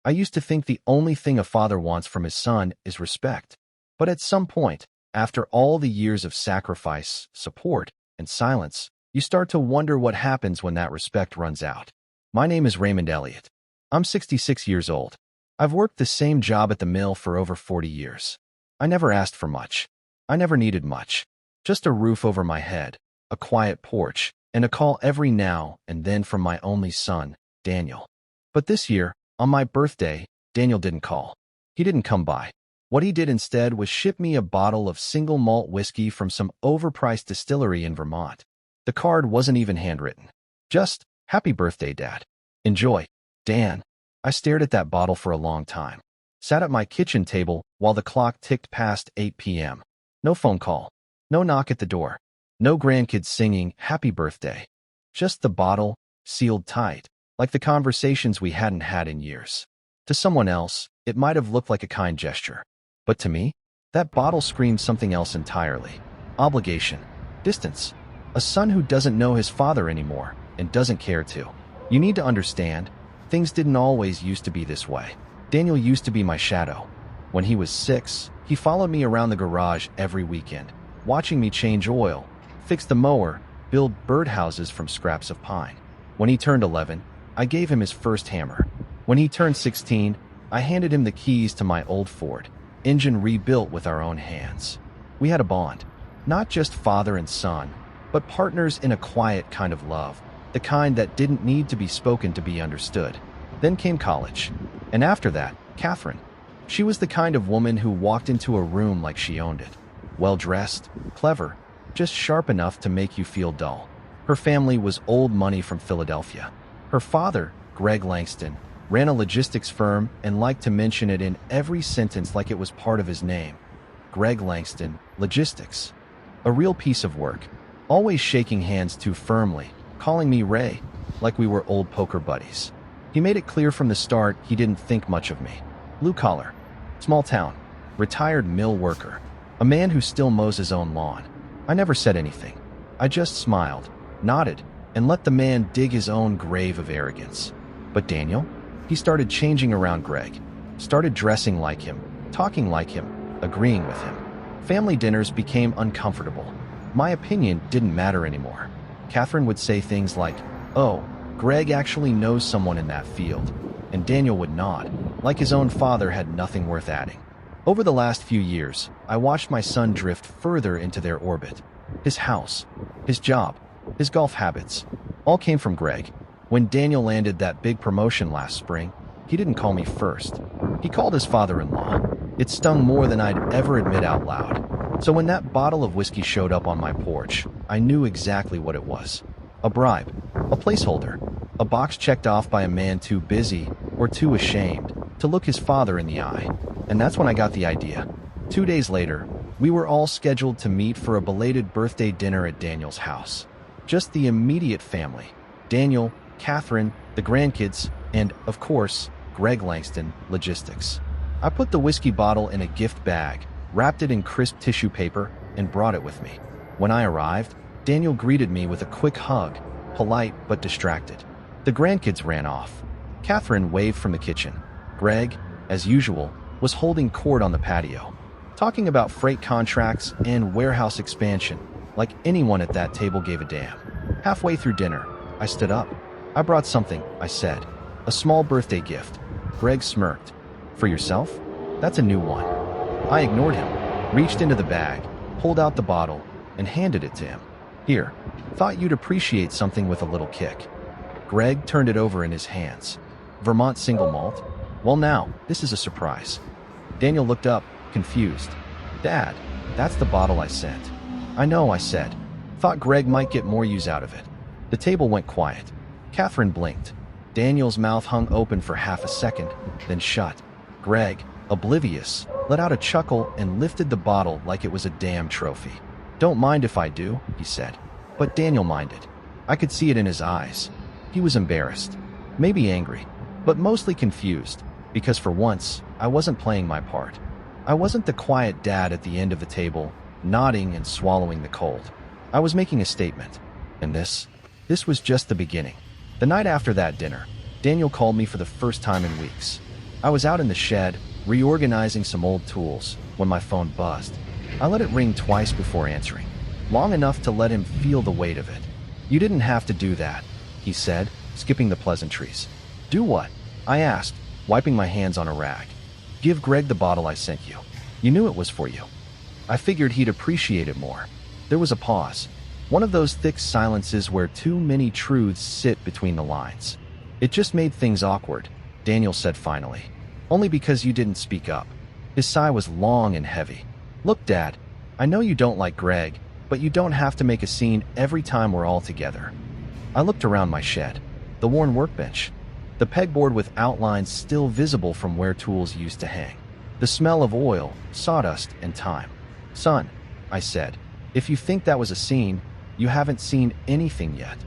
I used to think the only thing a father wants from his son is respect. But at some point, after all the years of sacrifice, support, and silence, you start to wonder what happens when that respect runs out. My name is Raymond Elliott. I'm 66 years old. I've worked the same job at the mill for over 40 years. I never asked for much. I never needed much. Just a roof over my head, a quiet porch, and a call every now and then from my only son, Daniel. But this year, on my birthday, Daniel didn't call. He didn't come by. What he did instead was ship me a bottle of single malt whiskey from some overpriced distillery in Vermont. The card wasn't even handwritten. Just, "Happy birthday, Dad. Enjoy, Dan." I stared at that bottle for a long time. Sat at my kitchen table while the clock ticked past 8 p.m. No phone call. No knock at the door. No grandkids singing "Happy birthday." Just the bottle, sealed tight, like the conversations we hadn't had in years. To someone else, it might have looked like a kind gesture. But to me, that bottle screamed something else entirely. Obligation. Distance. A son who doesn't know his father anymore and doesn't care to. You need to understand, things didn't always used to be this way. Daniel used to be my shadow. When he was 6, he followed me around the garage every weekend, watching me change oil, fix the mower, build birdhouses from scraps of pine. When he turned 11, I gave him his first hammer. When he turned 16, I handed him the keys to my old Ford, engine rebuilt with our own hands. We had a bond, not just father and son, but partners in a quiet kind of love, the kind that didn't need to be spoken to be understood. Then came college. And after that, Catherine. She was the kind of woman who walked into a room like she owned it. Well-dressed, clever, just sharp enough to make you feel dull. Her family was old money from Philadelphia. Her father, Greg Langston, ran a logistics firm and liked to mention it in every sentence like it was part of his name. Greg Langston, Logistics. A real piece of work. Always shaking hands too firmly, calling me Ray, like we were old poker buddies. He made it clear from the start he didn't think much of me. Blue collar, small town, retired mill worker, a man who still mows his own lawn. I never said anything. I just smiled, nodded, and let the man dig his own grave of arrogance. But Daniel? He started changing around Greg, started dressing like him, talking like him, agreeing with him. Family dinners became uncomfortable. My opinion didn't matter anymore. Catherine would say things like, "Oh, Greg actually knows someone in that field," and Daniel would nod, like his own father had nothing worth adding. Over the last few years, I watched my son drift further into their orbit. His house, his job, his golf habits, all came from Greg. When Daniel landed that big promotion last spring, he didn't call me first. He called his father-in-law. It stung more than I'd ever admit out loud. So when that bottle of whiskey showed up on my porch, I knew exactly what it was. A bribe, a placeholder, a box checked off by a man too busy or too ashamed to look his father in the eye. And that's when I got the idea. 2 days later, we were all scheduled to meet for a belated birthday dinner at Daniel's house. Just the immediate family. Daniel, Catherine, the grandkids, and, of course, Greg Langston, Logistics. I put the whiskey bottle in a gift bag, wrapped it in crisp tissue paper, and brought it with me. When I arrived, Daniel greeted me with a quick hug, polite but distracted. The grandkids ran off. Catherine waved from the kitchen. Greg, as usual, was holding court on the patio, talking about freight contracts and warehouse expansion, like anyone at that table gave a damn. Halfway through dinner, I stood up. "I brought something," I said. "A small birthday gift." Greg smirked. "For yourself? That's a new one." I ignored him, reached into the bag, pulled out the bottle, and handed it to him. "Here, thought you'd appreciate something with a little kick." Greg turned it over in his hands. "Vermont single malt? Well now, this is a surprise." Daniel looked up, confused. "Dad, that's the bottle I sent." "I know," I said. "Thought Greg might get more use out of it." The table went quiet. Catherine blinked. Daniel's mouth hung open for half a second, then shut. Greg, oblivious, let out a chuckle and lifted the bottle like it was a damn trophy. "Don't mind if I do," he said. But Daniel minded. I could see it in his eyes. He was embarrassed, maybe angry, but mostly confused, because for once, I wasn't playing my part. I wasn't the quiet dad at the end of the table, nodding and swallowing the cold. I was making a statement. And this was just the beginning. The night after that dinner, Daniel called me for the first time in weeks. I was out in the shed, reorganizing some old tools, when my phone buzzed. I let it ring twice before answering, long enough to let him feel the weight of it. "You didn't have to do that," he said, skipping the pleasantries. "Do what?" I asked, wiping my hands on a rag. "Give Greg the bottle I sent you. You knew it was for you." I figured he'd appreciate it more. There was a pause. One of those thick silences where too many truths sit between the lines. "It just made things awkward," Daniel said finally. "Only because you didn't speak up." His sigh was long and heavy. "Look, Dad, I know you don't like Greg, but you don't have to make a scene every time we're all together." I looked around my shed. The worn workbench. The pegboard with outlines still visible from where tools used to hang. The smell of oil, sawdust, and time. "Son," I said, "if you think that was a scene, you haven't seen anything yet."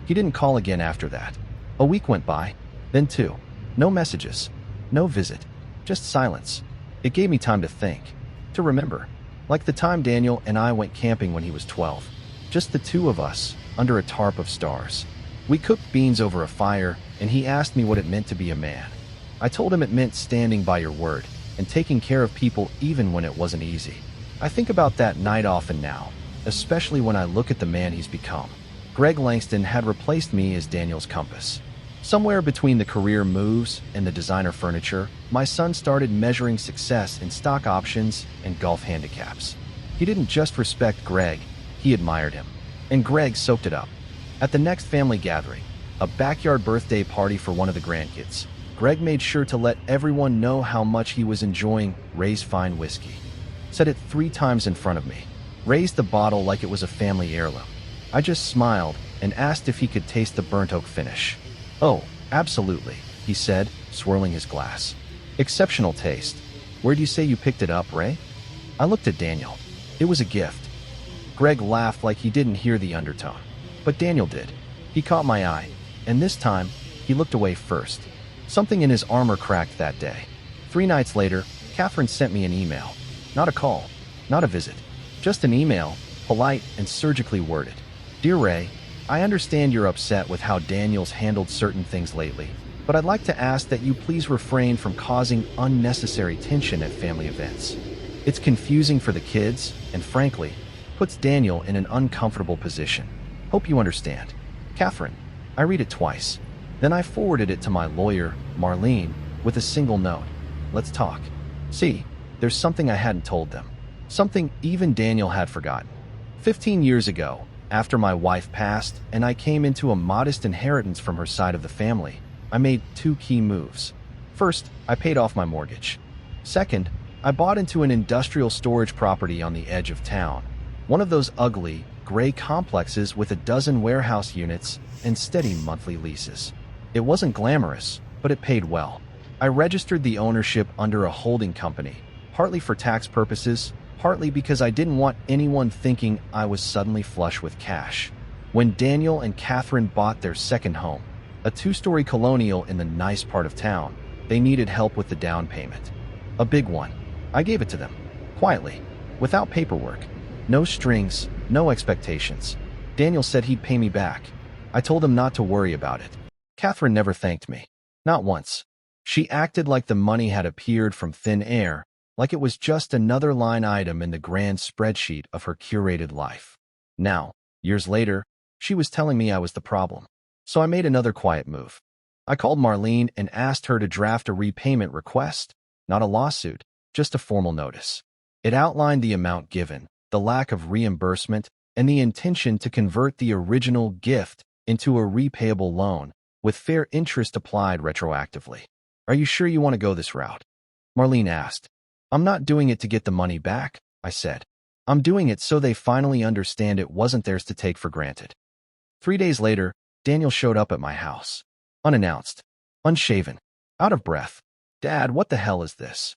He didn't call again after that. A week went by, then two. No messages, no visit, just silence. It gave me time to think, to remember. Like the time Daniel and I went camping when he was 12. Just the two of us, under a tarp of stars. We cooked beans over a fire, and he asked me what it meant to be a man. I told him it meant standing by your word, and taking care of people even when it wasn't easy. I think about that night often now, especially when I look at the man he's become. Greg Langston had replaced me as Daniel's compass. Somewhere between the career moves and the designer furniture, my son started measuring success in stock options and golf handicaps. He didn't just respect Greg, he admired him. And Greg soaked it up. At the next family gathering, a backyard birthday party for one of the grandkids, Greg made sure to let everyone know how much he was enjoying Ray's fine whiskey. Said it 3 times in front of me. Raised the bottle like it was a family heirloom. I just smiled and asked if he could taste the burnt oak finish. "Oh, absolutely," he said, swirling his glass. "Exceptional taste. Where'd you say you picked it up, Ray?" I looked at Daniel. It was a gift. Greg laughed like he didn't hear the undertone. But Daniel did. He caught my eye, and this time, he looked away first. Something in his armor cracked that day. 3 nights later, Catherine sent me an email. Not a call, not a visit. Just an email, polite and surgically worded. "Dear Ray, I understand you're upset with how Daniel's handled certain things lately, but I'd like to ask that you please refrain from causing unnecessary tension at family events. It's confusing for the kids, and frankly, puts Daniel in an uncomfortable position. Hope you understand. Catherine." I read it twice. Then I forwarded it to my lawyer, Marlene, with a single note. "Let's talk." See, there's something I hadn't told them. Something even Daniel had forgotten. 15 years ago, after my wife passed and I came into a modest inheritance from her side of the family, I made 2 key moves. First, I paid off my mortgage. Second, I bought into an industrial storage property on the edge of town. One of those ugly, gray complexes with a dozen warehouse units and steady monthly leases. It wasn't glamorous, but it paid well. I registered the ownership under a holding company, partly for tax purposes, partly because I didn't want anyone thinking I was suddenly flush with cash. When Daniel and Catherine bought their second home, a 2-story colonial in the nice part of town, they needed help with the down payment. A big one. I gave it to them, quietly, without paperwork. No strings, no expectations. Daniel said he'd pay me back. I told him not to worry about it. Catherine never thanked me. Not once. She acted like the money had appeared from thin air, like it was just another line item in the grand spreadsheet of her curated life. Now, years later, she was telling me I was the problem. So I made another quiet move. I called Marlene and asked her to draft a repayment request, not a lawsuit, just a formal notice. It outlined the amount given, the lack of reimbursement, and the intention to convert the original gift into a repayable loan, with fair interest applied retroactively. "Are you sure you want to go this route?" Marlene asked. "I'm not doing it to get the money back," I said. "I'm doing it so they finally understand it wasn't theirs to take for granted." 3 days later, Daniel showed up at my house. Unannounced. Unshaven. Out of breath. "Dad, what the hell is this?"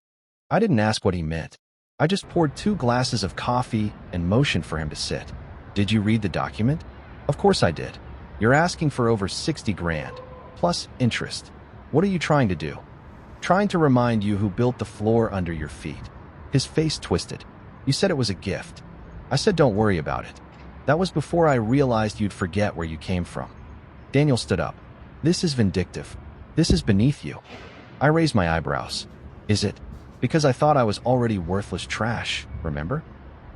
I didn't ask what he meant. I just poured 2 glasses of coffee and motioned for him to sit. "Did you read the document?" "Of course I did. You're asking for over 60 grand, plus interest. What are you trying to do?" "Trying to remind you who built the floor under your feet." His face twisted. "You said it was a gift." I said don't worry about it. That was before I realized you'd forget where you came from. Daniel stood up. "This is vindictive. This is beneath you." I raised my eyebrows. Is it? Because I thought I was already worthless trash, remember?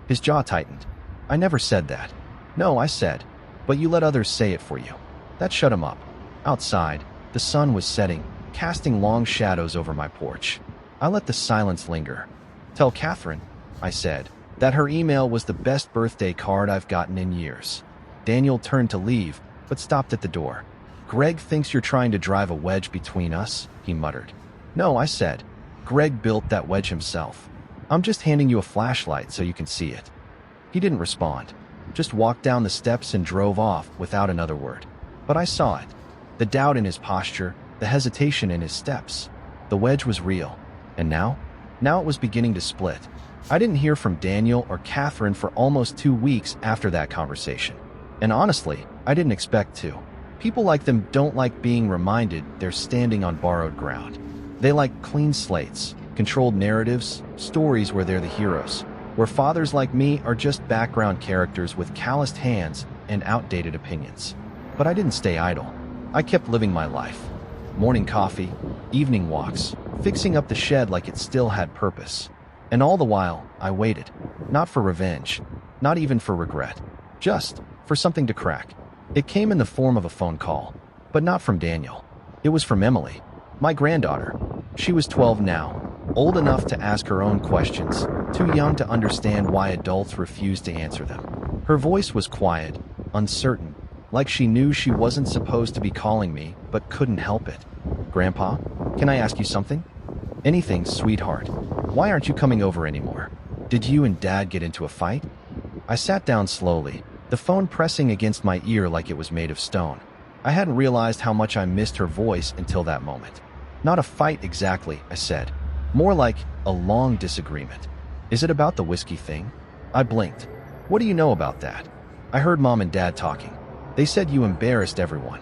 His jaw tightened. I never said that. No, I said, but you let others say it for you. That shut him up. Outside, the sun was setting, casting long shadows over my porch. I let the silence linger. Tell Catherine, I said, that her email was the best birthday card I've gotten in years. Daniel turned to leave, but stopped at the door. Greg thinks you're trying to drive a wedge between us, he muttered. No, I said. Greg built that wedge himself. I'm just handing you a flashlight so you can see it. He didn't respond, just walked down the steps and drove off without another word. But I saw it. The doubt in his posture, the hesitation in his steps. The wedge was real. And now? Now it was beginning to split. I didn't hear from Daniel or Catherine for almost 2 weeks after that conversation. And honestly, I didn't expect to. People like them don't like being reminded they're standing on borrowed ground. They like clean slates, controlled narratives, stories where they're the heroes, where fathers like me are just background characters with calloused hands and outdated opinions. But I didn't stay idle. I kept living my life. Morning coffee, evening walks, fixing up the shed like it still had purpose. And all the while, I waited. Not for revenge, not even for regret. Just for something to crack. It came in the form of a phone call, but not from Daniel. It was from Emily, my granddaughter. She was 12 now, old enough to ask her own questions, too young to understand why adults refused to answer them. Her voice was quiet, uncertain, like she knew she wasn't supposed to be calling me, but couldn't help it. Grandpa, can I ask you something? Anything, sweetheart. Why aren't you coming over anymore? Did you and Dad get into a fight? I sat down slowly, the phone pressing against my ear like it was made of stone. I hadn't realized how much I missed her voice until that moment. Not a fight exactly, I said. More like a long disagreement. Is it about the whiskey thing? I blinked. What do you know about that? I heard Mom and Dad talking. They said you embarrassed everyone.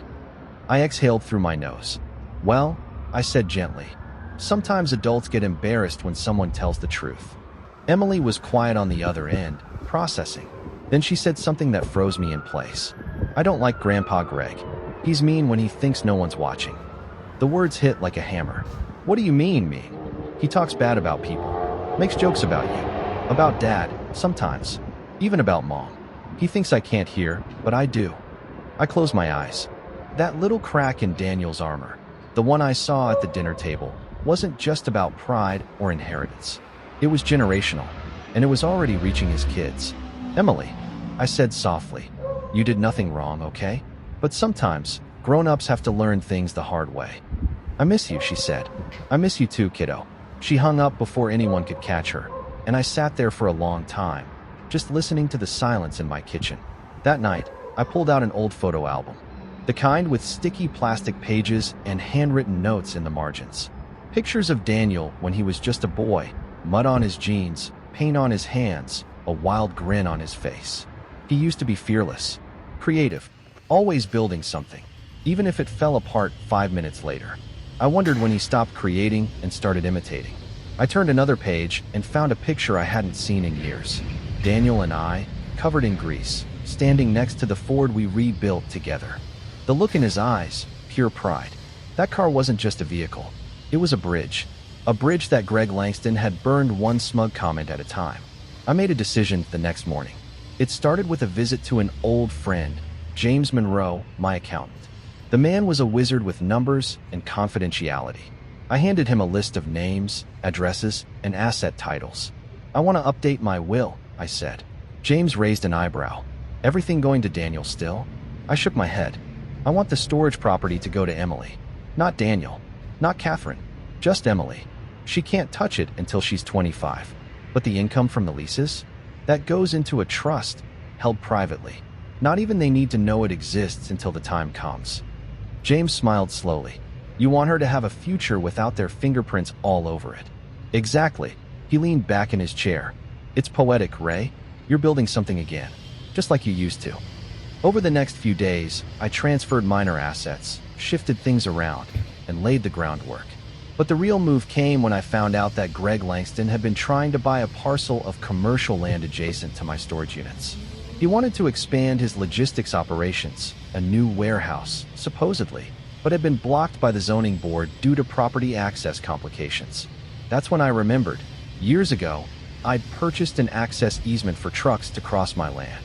I exhaled through my nose. Well, I said gently, sometimes adults get embarrassed when someone tells the truth. Emily was quiet on the other end, processing. Then she said something that froze me in place. I don't like Grandpa Greg. He's mean when he thinks no one's watching. The words hit like a hammer. What do you mean, mean? He talks bad about people, makes jokes about you, about Dad, sometimes, even about Mom. He thinks I can't hear, but I do. I closed my eyes. That little crack in Daniel's armor, the one I saw at the dinner table, wasn't just about pride or inheritance. It was generational, and it was already reaching his kids. Emily, I said softly, you did nothing wrong, okay? But sometimes, grown-ups have to learn things the hard way. I miss you, she said. I miss you too, kiddo. She hung up before anyone could catch her, and I sat there for a long time, just listening to the silence in my kitchen. That night, I pulled out an old photo album, the kind with sticky plastic pages and handwritten notes in the margins. Pictures of Daniel when he was just a boy, mud on his jeans, paint on his hands, a wild grin on his face. He used to be fearless, creative, always building something, even if it fell apart 5 minutes later. I wondered when he stopped creating and started imitating. I turned another page and found a picture I hadn't seen in years. Daniel and I, covered in grease, standing next to the Ford we rebuilt together. The look in his eyes, pure pride. That car wasn't just a vehicle. It was a bridge that Greg Langston had burned one smug comment at a time. I made a decision the next morning. It started with a visit to an old friend, James Monroe, my accountant. The man was a wizard with numbers and confidentiality. I handed him a list of names, addresses, and asset titles. I want to update my will, I said. James raised an eyebrow. Everything going to Daniel still? I shook my head. I want the storage property to go to Emily. Not Daniel. Not Catherine. Just Emily. She can't touch it until she's 25. But the income from the leases? That goes into a trust, held privately. Not even they need to know it exists until the time comes. James smiled slowly. You want her to have a future without their fingerprints all over it. Exactly. He leaned back in his chair. It's poetic, Ray. You're building something again, just like you used to. Over the next few days, I transferred minor assets, shifted things around, and laid the groundwork. But the real move came when I found out that Greg Langston had been trying to buy a parcel of commercial land adjacent to my storage units. He wanted to expand his logistics operations, a new warehouse, supposedly. but had been blocked by the zoning board due to property access complications. That's when I remembered. Years ago, I'd purchased an access easement for trucks to cross my land.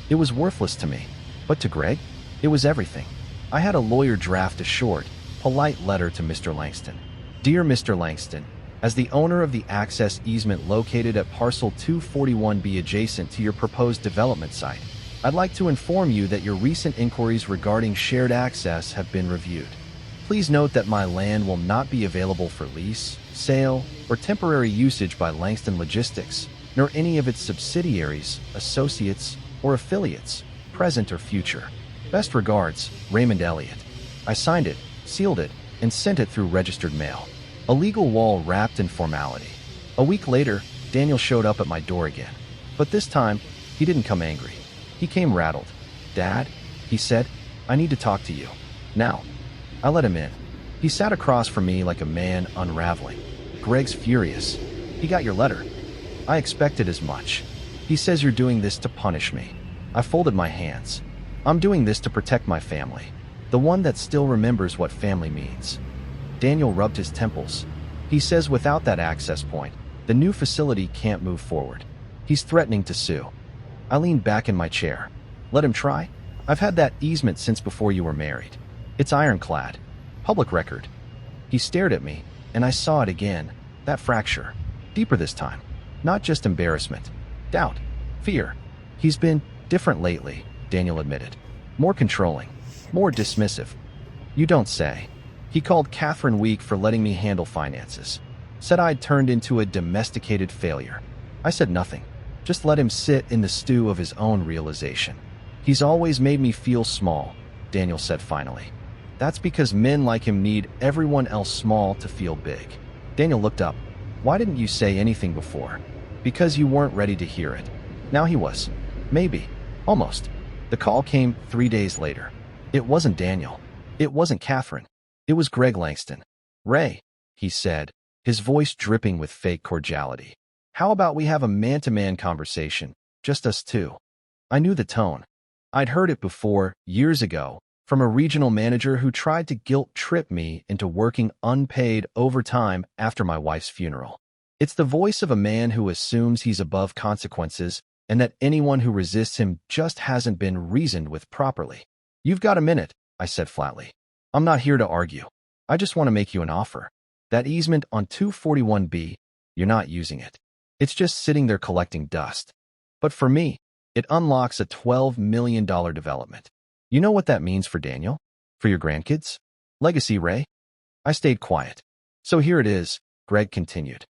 It was worthless to me, but to Greg, it was everything. I had a lawyer draft a short, polite letter to Mr. Langston. Dear Mr. Langston, as the owner of the access easement located at parcel 241B adjacent to your proposed development site, I'd like to inform you that your recent inquiries regarding shared access have been reviewed. Please note that my land will not be available for lease, sale, or temporary usage by Langston Logistics, nor any of its subsidiaries, associates, or affiliates, present or future. Best regards, Raymond Elliott. I signed it, sealed it, and sent it through registered mail. A legal wall wrapped in formality. A week later, Daniel showed up at my door again. But this time, he didn't come angry. He came rattled. Dad, he said, I need to talk to you. Now. I let him in. He sat across from me like a man unraveling. Greg's furious. He got your letter. I expected as much. He says you're doing this to punish me. I folded my hands. I'm doing this to protect my family. The one that still remembers what family means. Daniel rubbed his temples. He says without that access point, the new facility can't move forward. He's threatening to sue. I leaned back in my chair. Let him try. I've had that easement since before you were married. It's ironclad. Public record. He stared at me, and I saw it again. That fracture. Deeper this time. Not just embarrassment. Doubt. Fear. He's been different lately, Daniel admitted. More controlling. More dismissive. You don't say. He called Catherine weak for letting me handle finances. Said I'd turned into a domesticated failure. I said nothing. Just let him sit in the stew of his own realization. He's always made me feel small, Daniel said finally. That's because men like him need everyone else small to feel big. Daniel looked up. Why didn't you say anything before? Because you weren't ready to hear it. Now he was. Maybe. Almost. The call came 3 days later. It wasn't Daniel. It wasn't Catherine. It was Greg Langston. Ray, he said, his voice dripping with fake cordiality. How about we have a man-to-man conversation, just us two? I knew the tone. I'd heard it before, years ago, from a regional manager who tried to guilt-trip me into working unpaid overtime after my wife's funeral. It's the voice of a man who assumes he's above consequences and that anyone who resists him just hasn't been reasoned with properly. You've got a minute, I said flatly. I'm not here to argue. I just want to make you an offer. That easement on 241B, you're not using it. It's just sitting there collecting dust. But for me, it unlocks a $12 million development. You know what that means for Daniel? For your grandkids? Legacy, Ray? I stayed quiet. So here it is, Greg continued.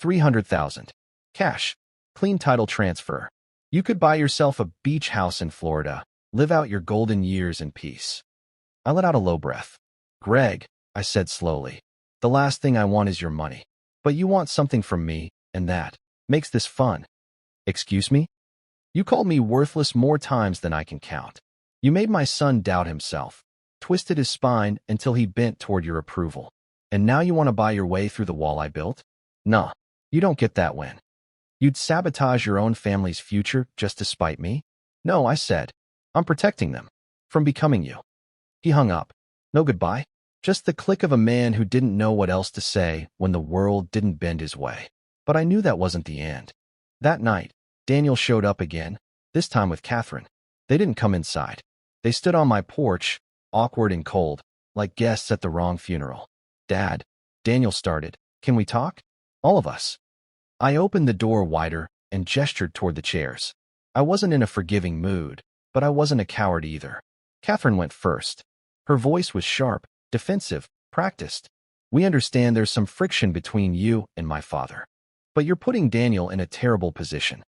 $300,000. Cash. Clean title transfer. You could buy yourself a beach house in Florida, live out your golden years in peace. I let out a low breath. Greg, I said slowly, the last thing I want is your money. But you want something from me, and that makes this fun. Excuse me? You called me worthless more times than I can count. You made my son doubt himself, twisted his spine until he bent toward your approval. And now you want to buy your way through the wall I built? Nah, you don't get that win. You'd sabotage your own family's future just to spite me? No, I said. I'm protecting them from becoming you. He hung up. No goodbye. Just the click of a man who didn't know what else to say when the world didn't bend his way. But I knew that wasn't the end. That night, Daniel showed up again, this time with Catherine. They didn't come inside. They stood on my porch, awkward and cold, like guests at the wrong funeral. Dad, Daniel started, can we talk? All of us. I opened the door wider and gestured toward the chairs. I wasn't in a forgiving mood, but I wasn't a coward either. Catherine went first. Her voice was sharp, defensive, practiced. We understand there's some friction between you and my father. But you're putting Daniel in a terrible position.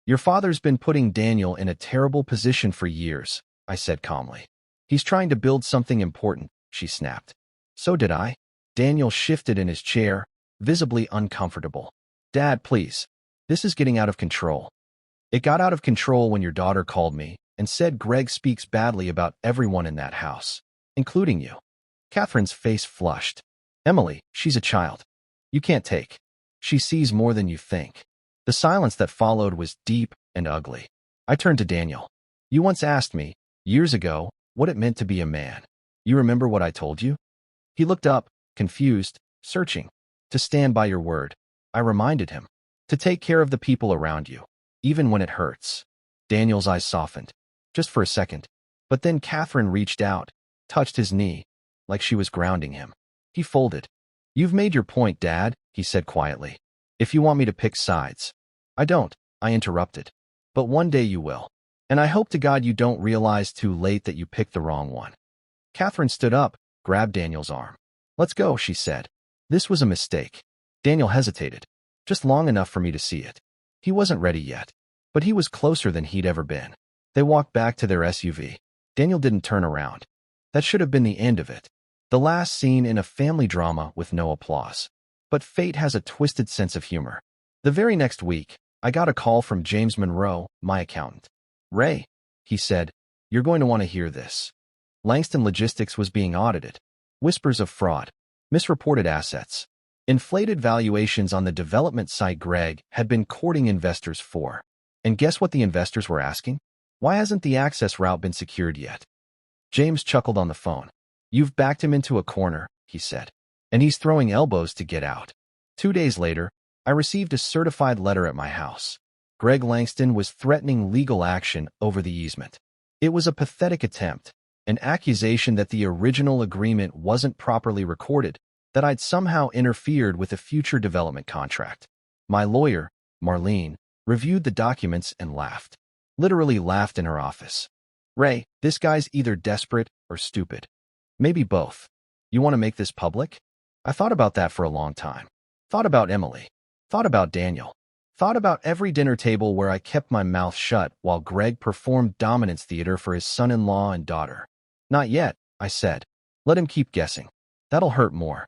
Your father's been putting Daniel in a terrible position for years, I said calmly. He's trying to build something important, she snapped. So did I. Daniel shifted in his chair, visibly uncomfortable. Dad, please. This is getting out of control. It got out of control when your daughter called me and said Greg speaks badly about everyone in that house, including you. Catherine's face flushed. Emily, she's a child. You can't take. She sees more than you think. The silence that followed was deep and ugly. I turned to Daniel. You once asked me, years ago, what it meant to be a man. You remember what I told you? He looked up, confused, searching. To stand by your word. I reminded him. To take care of the people around you, even when it hurts. Daniel's eyes softened. Just for a second. But then Catherine reached out, touched his knee, like she was grounding him. He folded. You've made your point, Dad, he said quietly. If you want me to pick sides. I don't, I interrupted. But one day you will. And I hope to God you don't realize too late that you picked the wrong one. Catherine stood up, grabbed Daniel's arm. Let's go, she said. This was a mistake. Daniel hesitated. Just long enough for me to see it. He wasn't ready yet. But he was closer than he'd ever been. They walked back to their SUV. Daniel didn't turn around. That should have been the end of it. The last scene in a family drama with no applause. But fate has a twisted sense of humor. The very next week, I got a call from James Monroe, my accountant. Ray, he said, you're going to want to hear this. Langston Logistics was being audited. Whispers of fraud. Misreported assets. Inflated valuations on the development site Greg had been courting investors for. And guess what the investors were asking? Why hasn't the access route been secured yet? James chuckled on the phone. You've backed him into a corner, he said. And he's throwing elbows to get out. 2 days later, I received a certified letter at my house. Greg Langston was threatening legal action over the easement. It was a pathetic attempt, an accusation that the original agreement wasn't properly recorded, that I'd somehow interfered with a future development contract. My lawyer, Marlene, reviewed the documents and laughed. Literally laughed in her office. Ray, this guy's either desperate or stupid. Maybe both. You want to make this public? I thought about that for a long time. Thought about Emily. Thought about Daniel. Thought about every dinner table where I kept my mouth shut while Greg performed dominance theater for his son-in-law and daughter. Not yet, I said. Let him keep guessing. That'll hurt more.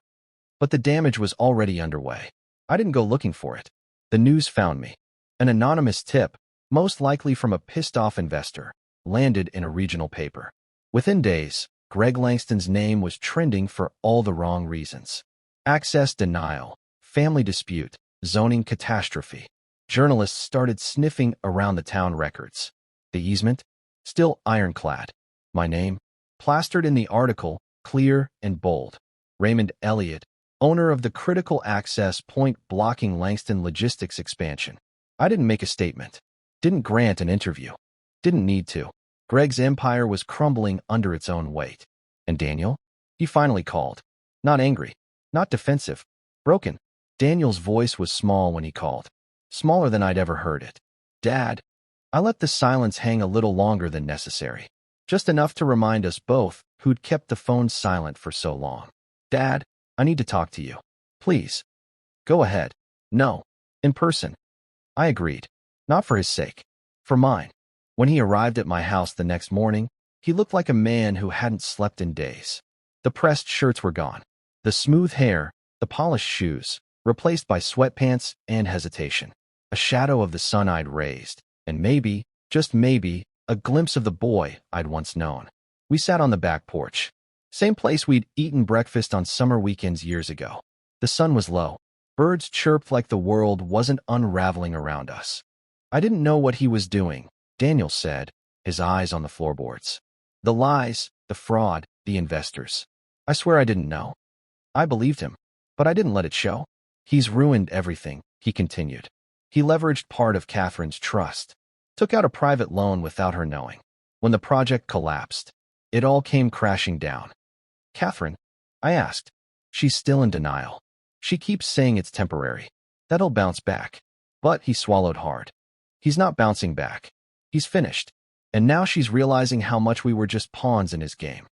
But the damage was already underway. I didn't go looking for it. The news found me. An anonymous tip, most likely from a pissed-off investor, landed in a regional paper. Within days, Greg Langston's name was trending for all the wrong reasons. Access denial, family dispute, zoning catastrophe. Journalists started sniffing around the town records. The easement? Still ironclad. My name? Plastered in the article, clear and bold. Raymond Elliott, owner of the critical access point blocking Langston Logistics expansion. I didn't make a statement. Didn't grant an interview. Didn't need to. Greg's empire was crumbling under its own weight. And Daniel? He finally called. Not angry. Not defensive. Broken. Daniel's voice was small when he called. Smaller than I'd ever heard it. Dad. I let the silence hang a little longer than necessary. Just enough to remind us both who'd kept the phone silent for so long. Dad, I need to talk to you. Please. Go ahead. No. In person. I agreed. Not for his sake. For mine. When he arrived at my house the next morning, he looked like a man who hadn't slept in days. The pressed shirts were gone. The smooth hair, the polished shoes, replaced by sweatpants and hesitation. A shadow of the sun I'd raised, and maybe, just maybe, a glimpse of the boy I'd once known. We sat on the back porch. Same place we'd eaten breakfast on summer weekends years ago. The sun was low. Birds chirped like the world wasn't unraveling around us. I didn't know what he was doing, Daniel said, his eyes on the floorboards. The lies, the fraud, the investors. I swear I didn't know. I believed him, but I didn't let it show. He's ruined everything, he continued. He leveraged part of Catherine's trust. Took out a private loan without her knowing. When the project collapsed, it all came crashing down. Catherine? I asked. She's still in denial. She keeps saying it's temporary. That'll bounce back. But he swallowed hard. He's not bouncing back. He's finished. And now she's realizing how much we were just pawns in his game.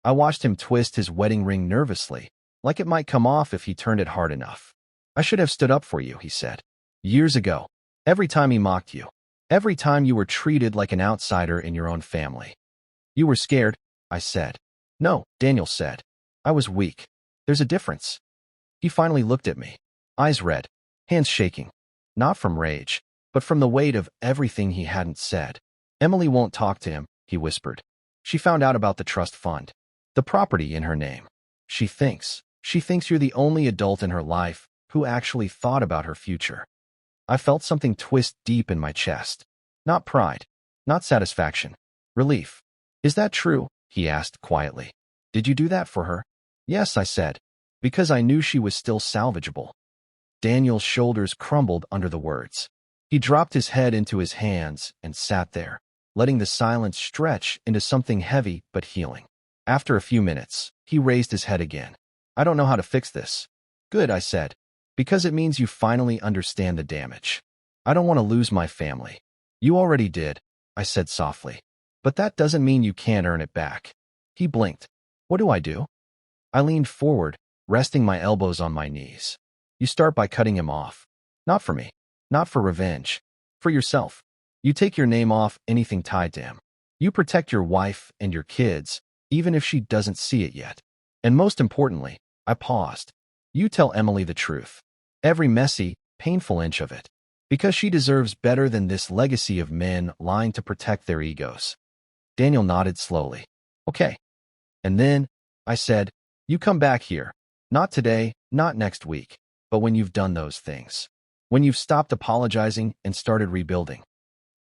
I watched him twist his wedding ring nervously, like it might come off if he turned it hard enough. I should have stood up for you, he said. Years ago. Every time he mocked you. Every time you were treated like an outsider in your own family. You were scared, I said. No, Daniel said. I was weak. There's a difference. He finally looked at me. Eyes red. Hands shaking. Not from rage, but from the weight of everything he hadn't said. Emily won't talk to him, he whispered. She found out about the trust fund. The property in her name. She thinks you're the only adult in her life who actually thought about her future. I felt something twist deep in my chest. Not pride. Not satisfaction. Relief. Is that true? He asked quietly. Did you do that for her? Yes, I said, because I knew she was still salvageable. Daniel's shoulders crumbled under the words. He dropped his head into his hands and sat there, letting the silence stretch into something heavy but healing. After a few minutes, he raised his head again. I don't know how to fix this. Good, I said, because it means you finally understand the damage. I don't want to lose my family. You already did, I said softly. But that doesn't mean you can't earn it back. He blinked. What do I do? I leaned forward, resting my elbows on my knees. You start by cutting him off. Not for me. Not for revenge. For yourself. You take your name off anything tied to him. You protect your wife and your kids, even if she doesn't see it yet. And most importantly, I paused. You tell Emily the truth. Every messy, painful inch of it. Because she deserves better than this legacy of men lying to protect their egos. Daniel nodded slowly. Okay. And then, I said, you come back here. Not today, not next week, but when you've done those things. When you've stopped apologizing and started rebuilding.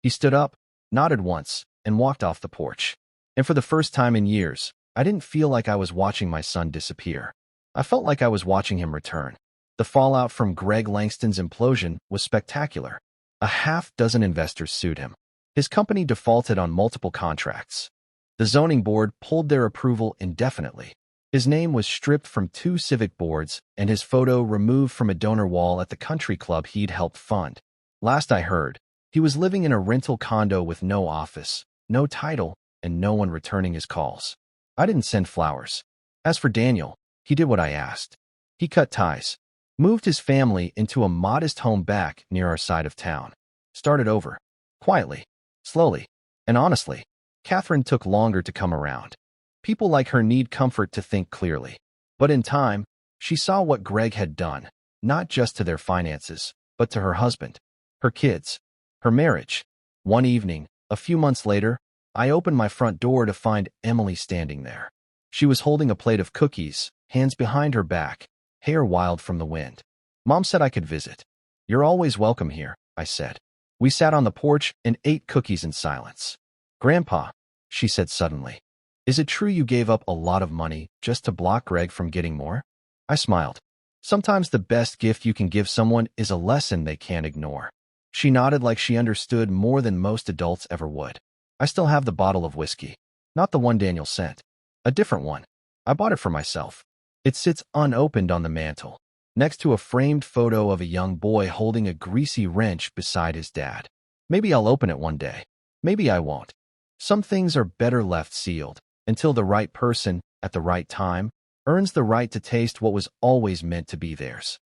He stood up, nodded once, and walked off the porch. And for the first time in years, I didn't feel like I was watching my son disappear. I felt like I was watching him return. The fallout from Greg Langston's implosion was spectacular. A half-dozen investors sued him. His company defaulted on multiple contracts. The zoning board pulled their approval indefinitely. His name was stripped from 2 civic boards and his photo removed from a donor wall at the country club he'd helped fund. Last I heard, he was living in a rental condo with no office, no title, and no one returning his calls. I didn't send flowers. As for Daniel, he did what I asked. He cut ties, moved his family into a modest home back near our side of town, started over, quietly, slowly, and honestly. Catherine took longer to come around. People like her need comfort to think clearly. But in time, she saw what Greg had done, not just to their finances, but to her husband, her kids, her marriage. One evening, a few months later, I opened my front door to find Emily standing there. She was holding a plate of cookies, hands behind her back, hair wild from the wind. Mom said I could visit. You're always welcome here, I said. We sat on the porch and ate cookies in silence. Grandpa, she said suddenly, is it true you gave up a lot of money just to block Greg from getting more? I smiled. Sometimes the best gift you can give someone is a lesson they can't ignore. She nodded like she understood more than most adults ever would. I still have the bottle of whiskey. Not the one Daniel sent. A different one. I bought it for myself. It sits unopened on the mantel, next to a framed photo of a young boy holding a greasy wrench beside his dad. Maybe I'll open it one day. Maybe I won't. Some things are better left sealed, until the right person, at the right time, earns the right to taste what was always meant to be theirs.